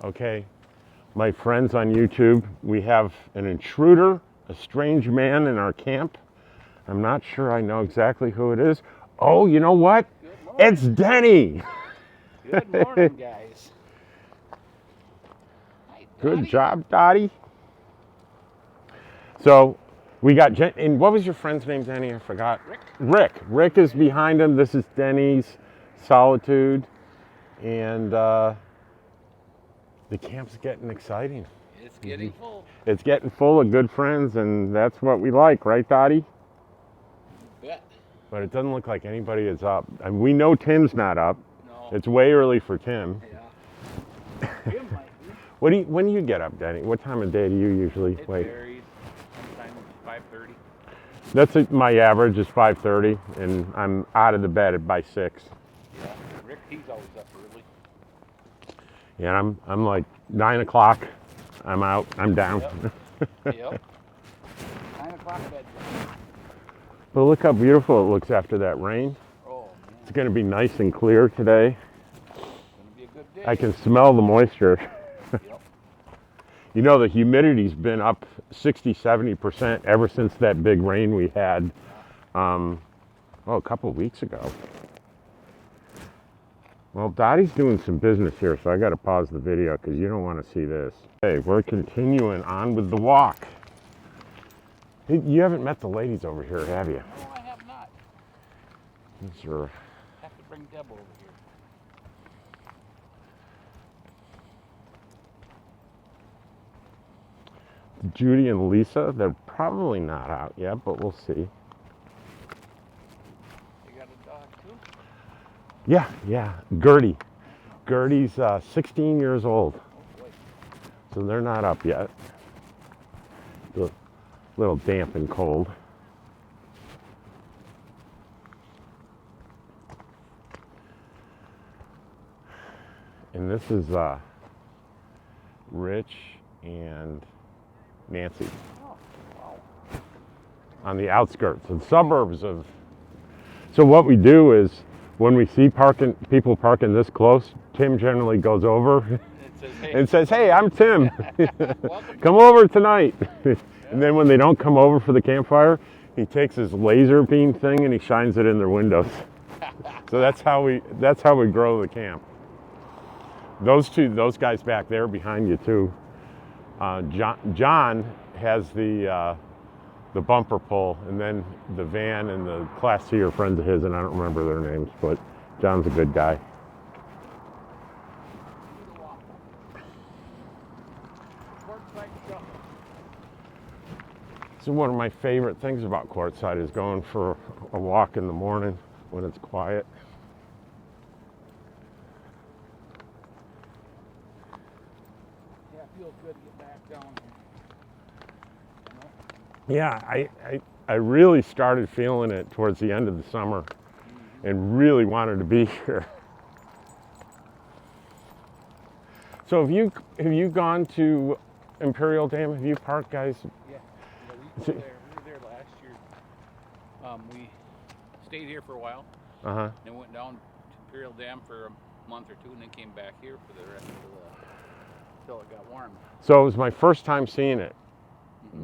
Okay, my friends on YouTube, we have an intruder, a strange man in our camp. I'm not sure I know exactly who it is. Oh, you know what? It's Denny. Good morning, guys. Hi, Good Dottie. job, Dottie. So we got and what was your friend's name, Denny? I forgot. Rick. Rick is behind him. This is Denny's Solitude, and the camp's getting exciting. It's getting full. It's getting full of good friends, and that's what we like, right, Dottie? Bet. But it doesn't look like anybody is up. I mean, we know Tim's not up. No. It's way early for Tim. Yeah. Jim might be. When do you get up, Denny? What time of day do you usually It wake? varies. Sometimes 5:30. That's my average is 5:30, and I'm out of the bed by 6. Yeah. Rick, he's always up early. Yeah, I'm like 9 o'clock. I'm out. I'm down. Yep. 9 o'clock bedtime. But look how beautiful it looks after that rain. Oh, man. It's going to be nice and clear today. It's going to be a good day. I can smell the moisture. Yep. You know, the humidity's been up 60-70% ever since that big rain we had a couple of weeks ago. Well, Dottie's doing some business here, so I got to pause the video because you don't want to see this. Hey, we're continuing on with the walk. Hey, you haven't met the ladies over here, have you? No, I have not. Sure. Have to bring Deb over here. Judy and Lisa, they're probably not out yet, but we'll see. You got a dog, too? Yeah, Gertie. Gertie's 16 years old, Oh, boy. so they're not up yet. A little damp and cold. And this is Rich and Nancy Oh, wow. on the outskirts and suburbs of. So what we do is when we see people parking this close, Tim generally goes over It says, hey. and says, "Hey, I'm Tim. Welcome. Come over tonight." And then when they don't come over for the campfire, he takes his laser beam thing and he shines it in their windows. So that's how we grow the camp. Those guys back there behind you too. John has the bumper pull, and then the van and the Class C are friends of his, and I don't remember their names, but John's a good guy. So one of my favorite things about QUARTZSITE is going for a walk in the morning when it's quiet. Yeah, it feels good to get back down here. Yeah, I really started feeling it towards the end of the summer and really wanted to be here. So have you gone to Imperial Dam? Have you parked, guys? Yeah, we were there last year. We stayed here for a while, Uh-huh. then went down to Imperial Dam for a month or two, and then came back here for the rest of until it got warm. So it was my first time seeing it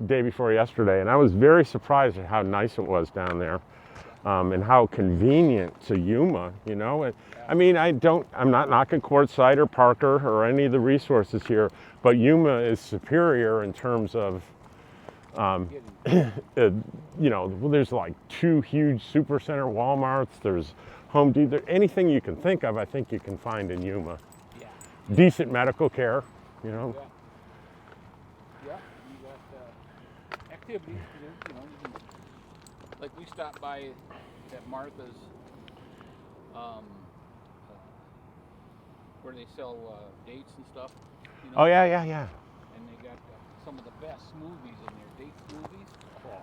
day before yesterday, and I was very surprised at how nice it was down there, and how convenient to Yuma, you know. I mean, I'm not knocking QUARTZSITE or Parker or any of the resources here, but Yuma is superior in terms of, you know, there's like 2 huge supercenter Walmarts, there's Home Depot, anything you can think of, I think you can find in Yuma. Yeah. Decent medical care, you know. Yeah, you got activities to do, you know. You can, like we stopped by at Martha's, where they sell dates and stuff. You know? Oh yeah. And they got some of the best smoothies in there, date smoothies. Oh.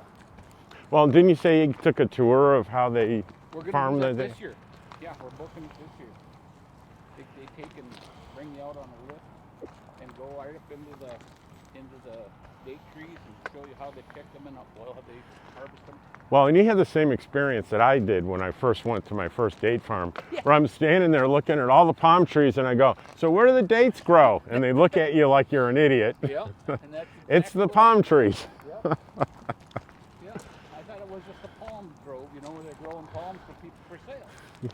Well, didn't you say you took a tour of how they We're gonna farm do that the this year. Yeah, we're booking it this year. They take and bring you out on a lift and go right up into the date trees and show you how they pick them and how they harvest them. Well, and you had the same experience that I did when I first went to my first date farm, where I'm standing there looking at all the palm trees and I go, so where do the dates grow? And they look at you like you're an idiot. Yeah, and that's It's the exactly palm trees. Yeah. Yeah, I thought it was just a palm grove, you know, where they're growing palms for people for sale. You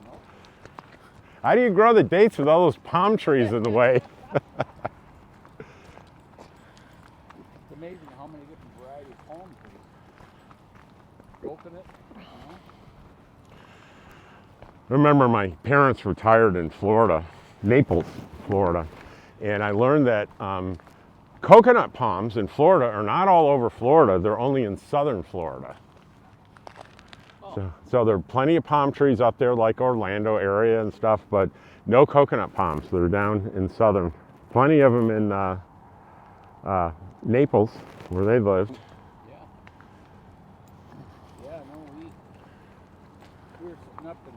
know? How do you grow the dates with all those palm trees in the way? It's amazing how many different varieties of palm trees. Coconut, you know? I remember my parents retired in Florida, Naples, Florida, and I learned that coconut palms in Florida are not all over Florida, they're only in southern Florida. So there are plenty of palm trees up there like Orlando area and stuff, but no coconut palms. They're down in southern. Plenty of them in Naples, where they lived. Yeah. Yeah, no, we were sitting up in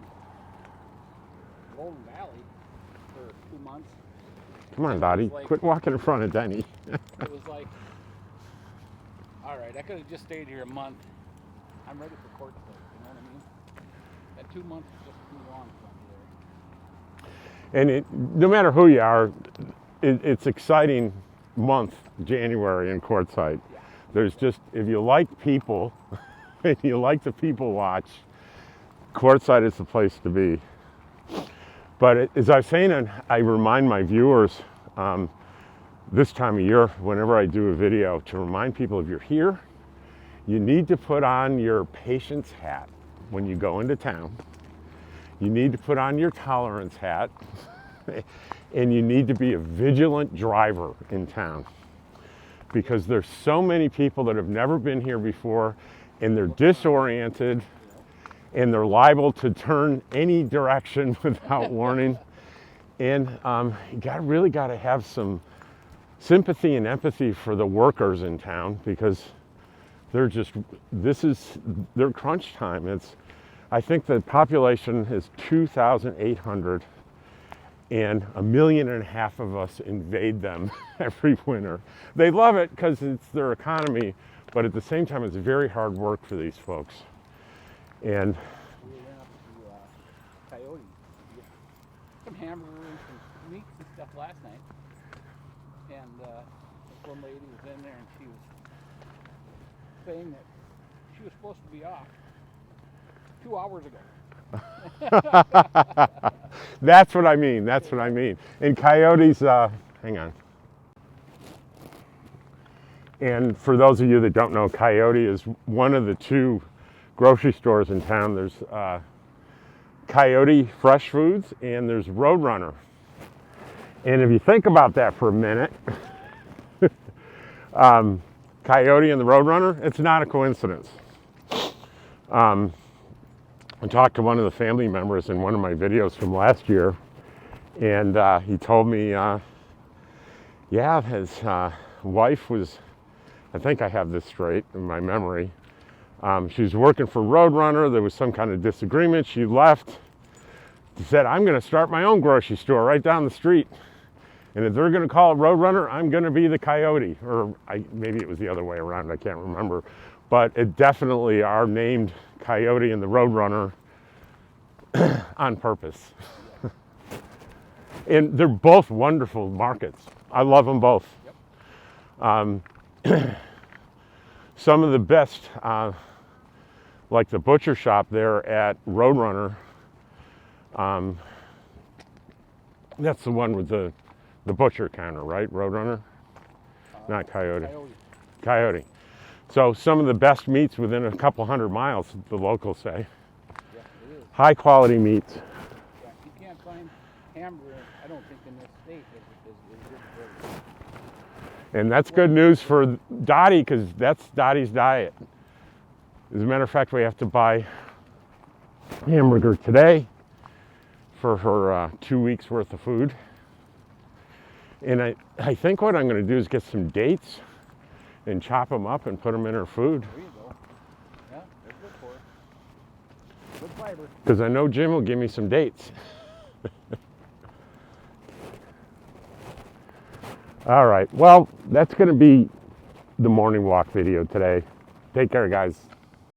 Golden Valley for 2 months. Come on, Dottie, like- quit walking in front of Denny. It was like, all right, I could have just stayed here a month. I'm ready for QUARTZSITE, you know what I mean? That 2 months is just too long for me there. And no matter who you are, it's exciting month, January in QUARTZSITE. Yeah. There's just, if you like people, if you like the people watch, QUARTZSITE is the place to be. But as I was saying, and I remind my viewers this time of year, whenever I do a video, to remind people if you're here, you need to put on your patient's hat when you go into town. You need to put on your tolerance hat. And you need to be a vigilant driver in town, because there's so many people that have never been here before and they're disoriented and they're liable to turn any direction without warning. And you really got to have some sympathy and empathy for the workers in town, because they're just, this is their crunch time. I think the population is 2,800 and 1.5 million of us invade them every winter. They love it because it's their economy, but at the same time, it's very hard work for these folks. And We went up to Coyote to get some hamburgers and some meats and stuff last night. And this one lady was in there and she was saying that she was supposed to be off 2 hours ago. that's what I mean. That's what I mean. And Coyote's, hang on. And for those of you that don't know, Coyote is one of the 2 grocery stores in town. There's Coyote Fresh Foods and there's Roadrunner. And if you think about that for a minute, Coyote and the Roadrunner, it's not a coincidence. I talked to one of the family members in one of my videos from last year, and he told me, yeah, his wife was, I think I have this straight in my memory, she was working for Roadrunner, there was some kind of disagreement, she left, said, I'm gonna start my own grocery store right down the street, and if they're gonna call it Roadrunner, I'm gonna be the Coyote, or maybe it was the other way around, I can't remember, but it definitely are named Coyote and the Roadrunner on purpose. And they're both wonderful markets. I love them both. Yep. Some of the best, like the butcher shop there at Roadrunner, that's the one with the butcher counter, right? Roadrunner? Not Coyote. Coyote. So some of the best meats within a couple hundred miles, the locals say. Yeah, it is. High quality meats. Yeah, you can't find hamburger, I don't think, in this state as good as this. And that's good news for Dottie, because that's Dottie's diet. As a matter of fact, we have to buy hamburger today for her 2 weeks worth of food. And I think what I'm going to do is get some dates and chop them up and put them in her food. There you go. Yeah, they're good for it. Good fiber. Because I know Jim will give me some dates. All right. Well, that's going to be the morning walk video today. Take care, guys.